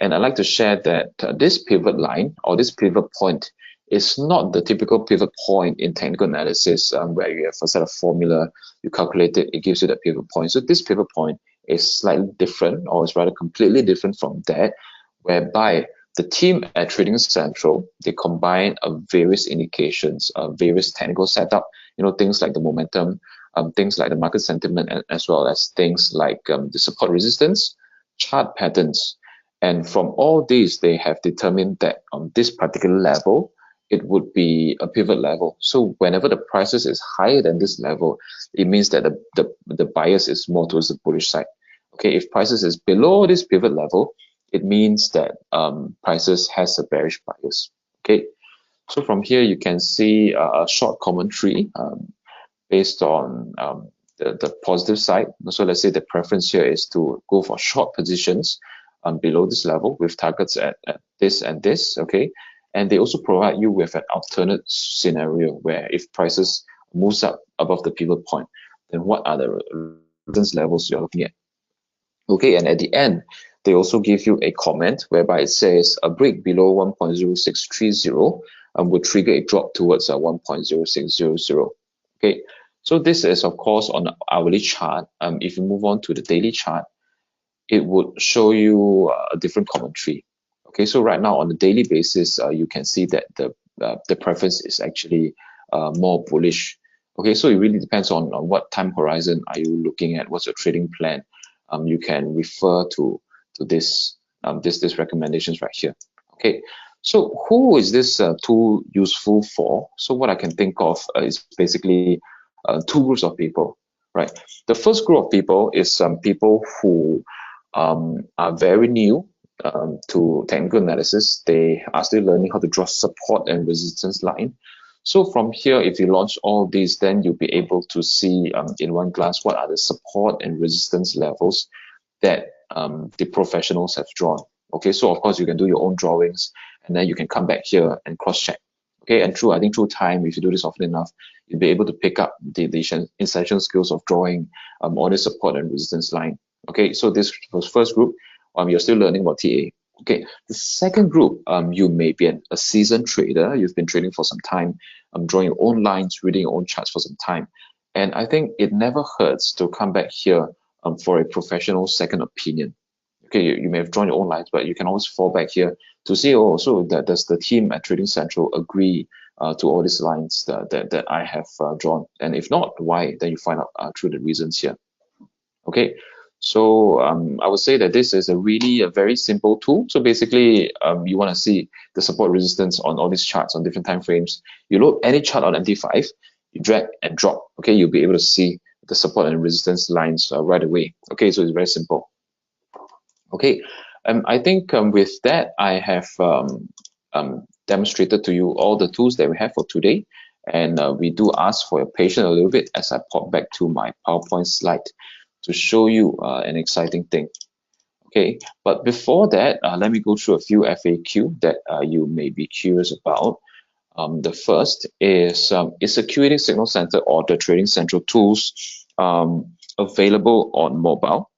and I'd like to share that this pivot line, or this pivot point, is not the typical pivot point in technical analysis where you have a set of formula, you calculate it, it gives you that pivot point. So this pivot point is slightly different, or is rather completely different from that, whereby the team at Trading Central, they combine various indications, various technical setup, things like the momentum, things like the market sentiment, and as well as things like the support resistance, chart patterns. And from all these, they have determined that on this particular level, it would be a pivot level. So whenever the prices is higher than this level, it means that the bias is more towards the bullish side. Okay, if prices is below this pivot level, it means that prices has a bearish bias. Okay, so from here you can see a short commentary based on the positive side. So let's say the preference here is to go for short positions below this level with targets at this and this. Okay, and they also provide you with an alternate scenario where if prices moves up above the pivot point, then what are the resistance levels you're looking at? Okay, and at the end, they also give you a comment whereby it says a break below 1.0630 would trigger a drop towards 1.0600. Okay, so this is of course on the hourly chart. If you move on to the daily chart, it would show you a different commentary. Okay, so right now on the daily basis, you can see that the preference is actually more bullish. Okay, so it really depends on what time horizon are you looking at, what's your trading plan. You can refer to this this recommendations right here. Okay, so who is this tool useful for? So what I can think of is basically two groups of people, right? The first group of people is some people who are very new to technical analysis. They are still learning how to draw support and resistance line. So from here, if you launch all these, then you'll be able to see in one glance what are the support and resistance levels that the professionals have drawn. Okay, so of course you can do your own drawings, and then you can come back here and cross-check. Okay, and I think through time, if you do this often enough, you'll be able to pick up the essential skills of drawing all the support and resistance line. Okay, so this was first group. you're still learning about TA. Okay, the second group, you may be a seasoned trader. You've been trading for some time, drawing your own lines, reading your own charts for some time. And I think it never hurts to come back here for a professional second opinion. Okay, you may have drawn your own lines, but you can always fall back here to see, oh, so does the team at Trading Central agree to all these lines that I have drawn? And if not, why? Then you find out through the reasons here. Okay, so I would say that this is a very simple tool. So basically, you want to see the support resistance on all these charts on different time frames. You load any chart on MT5, you drag and drop. Okay, you'll be able to see the support and resistance lines right away. Okay, so it's very simple. Okay, I think with that, I have demonstrated to you all the tools that we have for today. And we do ask for your patience a little bit as I pop back to my PowerPoint slide to show you an exciting thing. Okay, but before that, let me go through a few FAQ that you may be curious about. The first is Acuity Signal Center or the Trading Central tools available on mobile?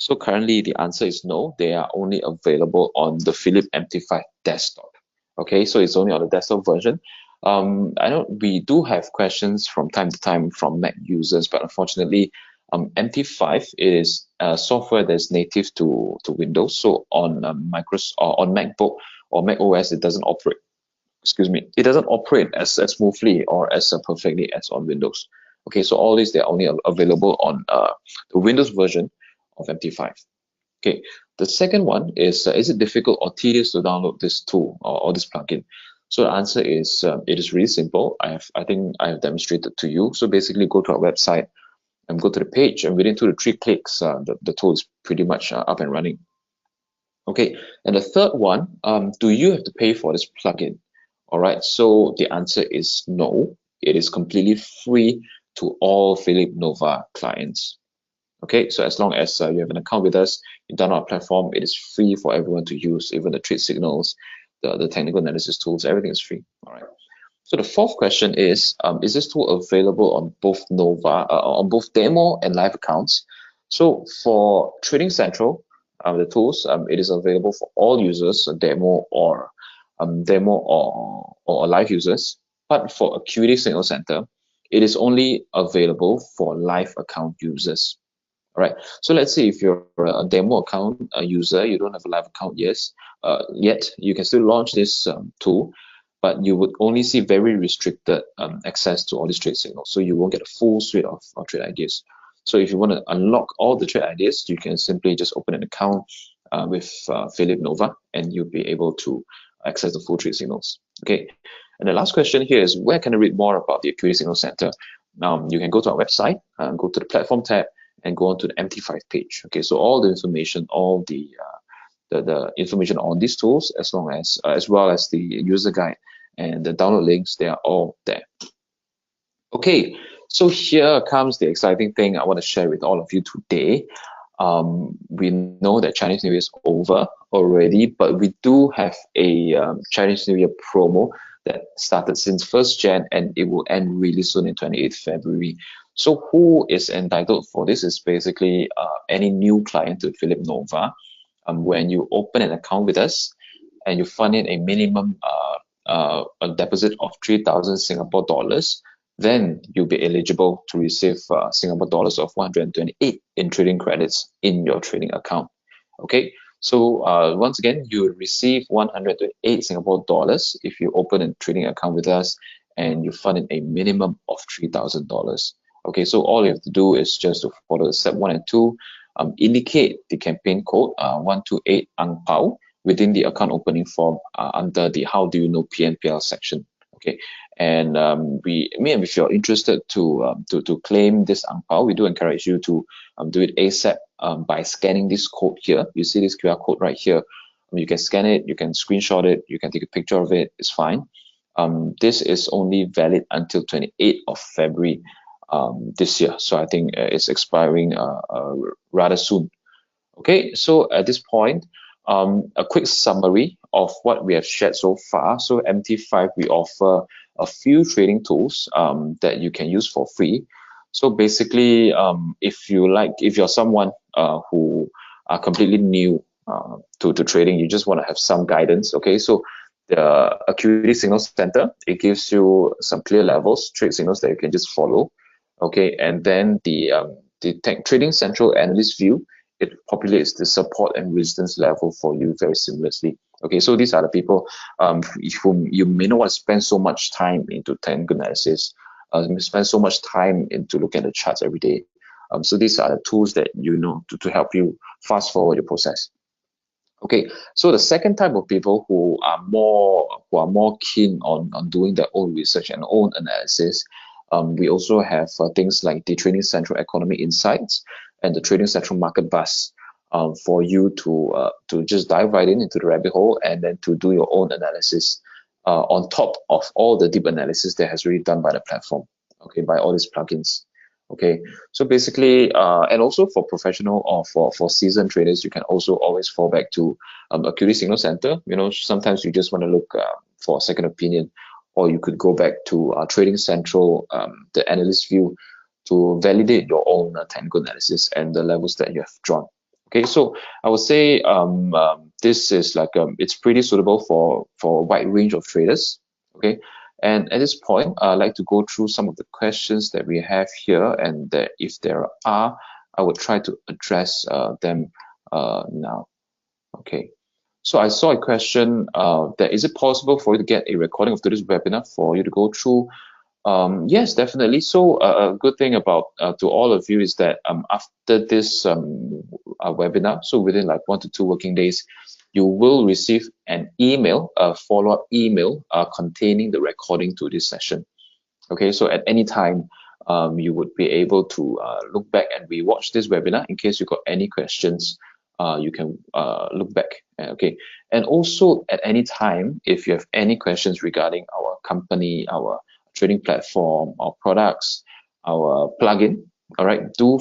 So currently the answer is no, they are only available on the Phillip MT5 desktop. Okay, so it's only on the desktop version. I know we do have questions from time to time from Mac users, but unfortunately, MT5 is software that's native to Windows. So on Microsoft or on MacBook or Mac OS, it doesn't operate. Excuse me, it doesn't operate as smoothly or as perfectly as on Windows. Okay, so all these they're only available on the Windows version of MT5. Okay, the second one is it difficult or tedious to download this tool or this plugin? So the answer is it is really simple. I think I have demonstrated to you. So basically go to our website and go to the page, and within 2 to 3 clicks, the tool is pretty much up and running. Okay, and the third one, do you have to pay for this plugin? All right, so the answer is no. It is completely free to all Phillip Nova clients. Okay, so as long as you have an account with us, you download our platform, it is free for everyone to use, even the trade signals, the technical analysis tools, everything is free. All right. So the fourth question is this tool available on both on both demo and live accounts? So for Trading Central, the tools, it is available for all users, demo or live users. But for Acuity Signal Center, it is only available for live account users. All right. So let's say if you're a demo account user, you don't have a live account yet, you can still launch this tool, but you would only see very restricted access to all these trade signals. So you won't get a full suite of trade ideas. So if you want to unlock all the trade ideas, you can simply just open an account with Phillip Nova, and you'll be able to access the full trade signals. Okay. And the last question here is, where can I read more about the Acuity Signal Center? Now, you can go to our website, go to the platform tab, and go on to the MT5 page. Okay, so all the information, all the information on these tools, as well as the user guide and the download links, they are all there. Okay, so here comes the exciting thing I want to share with all of you today. We know that Chinese New Year is over already, but we do have a Chinese New Year promo that started since 1st Jan, and it will end really soon in 28th February. So who is entitled for this is basically any new client to Phillip Nova. When you open an account with us and you fund in a minimum a deposit of 3,000 Singapore dollars, then you'll be eligible to receive Singapore dollars of 128 in trading credits in your trading account. Okay, so once again, you will receive 128 Singapore dollars if you open a trading account with us and you fund in a minimum of $3,000. Okay, so all you have to do is just to follow step 1 and 2, indicate the campaign code 128 Ang Pao within the account opening form under the How Do You Know PNPL section. Okay, and if you're interested to claim this Ang Pao, we do encourage you to do it ASAP by scanning this code here. You see this QR code right here. You can scan it, you can screenshot it, you can take a picture of it. It's fine. This is only valid until 28th of February. This year, so I think it's expiring rather soon. Okay, so at this point, a quick summary of what we have shared so far. So MT5, we offer a few trading tools that you can use for free. So basically, if you're someone who are completely new to trading, you just want to have some guidance. Okay, so the Acuity Signal Center, it gives you some clear levels, trade signals that you can just follow. Okay, and then the Trading Central Analyst View, it populates the support and resistance level for you very seamlessly. Okay, so these are the people whom you may not want to spend so much time into technical analysis, spend so much time into looking at the charts every day. So these are the tools that you know to help you fast forward your process. Okay, so the second type of people who are more keen on doing their own research and own analysis, we also have things like the Trading Central Economy Insights and the Trading Central Market Bus, for you to just dive right into the rabbit hole and then to do your own analysis, on top of all the deep analysis that has already done by the platform. Okay, by all these plugins. Okay, so basically, and also for professional or for seasoned traders, you can also always fall back to Acuity Signal Center. You know, sometimes you just want to look for a second opinion, or you could go back to Trading Central, the analyst view, to validate your own technical analysis and the levels that you have drawn. Okay, so I would say this is like it's pretty suitable for a wide range of traders. Okay, and at this point, I'd like to go through some of the questions that we have here, and that if there are, I will try to address them now. Okay. So I saw a question that is it possible for you to get a recording of today's webinar for you to go through? Yes, definitely. So a good thing about to all of you is that after this webinar, so within like 1 to 2 working days, you will receive an email, a follow-up email containing the recording to this session. Okay, so at any time, you would be able to look back and rewatch this webinar in case you got any questions. You can look back. Okay, and also at any time, if you have any questions regarding our company, our trading platform, our products, our plugin, all right, do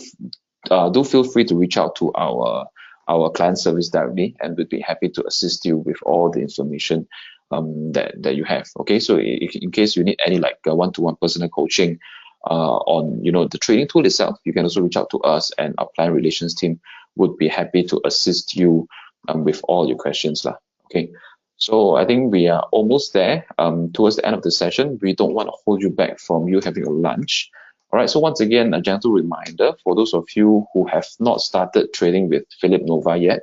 feel free to reach out to our client service directly, and we'd be happy to assist you with all the information that you have. Okay, so in case you need any like one-to-one personal coaching on the trading tool itself, you can also reach out to us, and our client relations team would be happy to assist you with all your questions lah. Okay, so I think we are almost there towards the end of the session. We don't want to hold you back from you having a lunch. All right, so once again, a gentle reminder for those of you who have not started trading with Phillip Nova yet,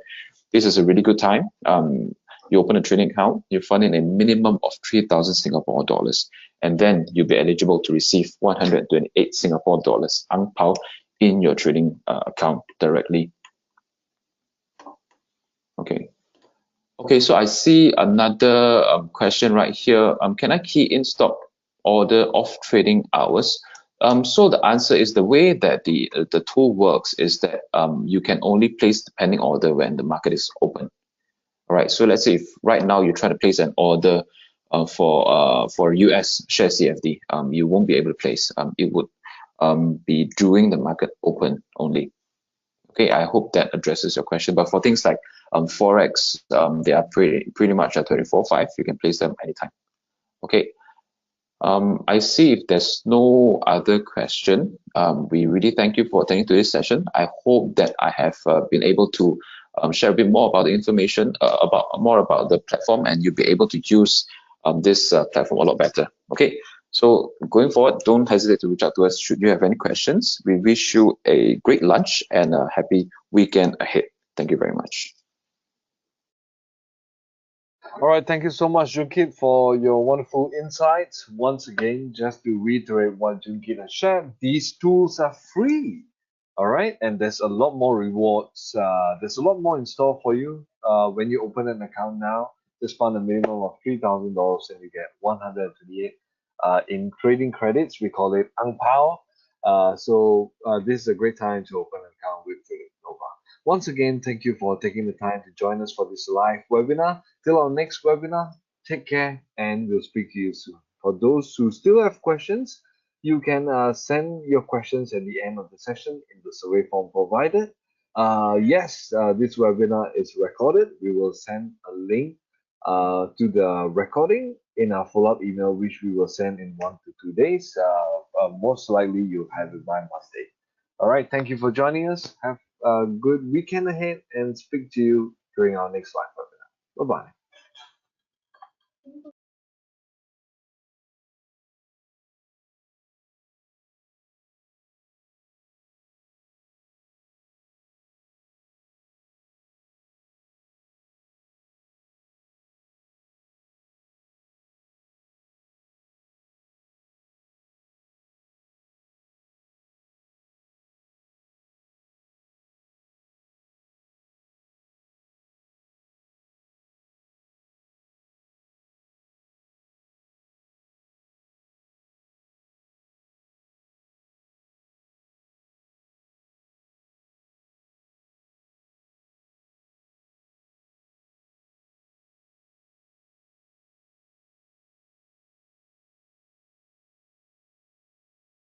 this is a really good time. You open a trading account, you fund in a minimum of 3,000 Singapore dollars, and then you'll be eligible to receive 128 Singapore dollars ang pao in your trading account directly. Okay. Okay, so I see another question right here. Can I key in stop order off trading hours? So the answer is the way that the tool works is that you can only place the pending order when the market is open. All right, so let's say if right now you're trying to place an order for US share CFD, you won't be able to place. It would be during the market open only. Okay, I hope that addresses your question. But for things like Forex, they are pretty much at 24/5. You can place them anytime. Okay. I see if there's no other question. We really thank you for attending to this session. I hope that I have been able to share a bit more about the information, about the platform, and you'll be able to use this platform a lot better. Okay, so going forward, don't hesitate to reach out to us should you have any questions. We wish you a great lunch and a happy weekend ahead. Thank you very much. All right, thank you so much, Junkit, for your wonderful insights. Once again, just to reiterate what Junkit has shared, these tools are free. All right, and there's a lot more rewards. There's a lot more in store for you when you open an account now. Just fund a minimum of $3,000 and you get 128 in trading credits. We call it ang pao. So this is a great time to open an account with Phillip Nova. Once again, thank you for taking the time to join us for this live webinar. Till our next webinar, take care and we'll speak to you soon. For those who still have questions, you can send your questions at the end of the session in the survey form provided. Yes, this webinar is recorded. We will send a link to the recording in our follow-up email, which we will send in 1 to 2 days. Most likely you'll have it by Monday. All right, thank you for joining us. Have a good weekend ahead and speak to you during our next live webinar. Bye bye.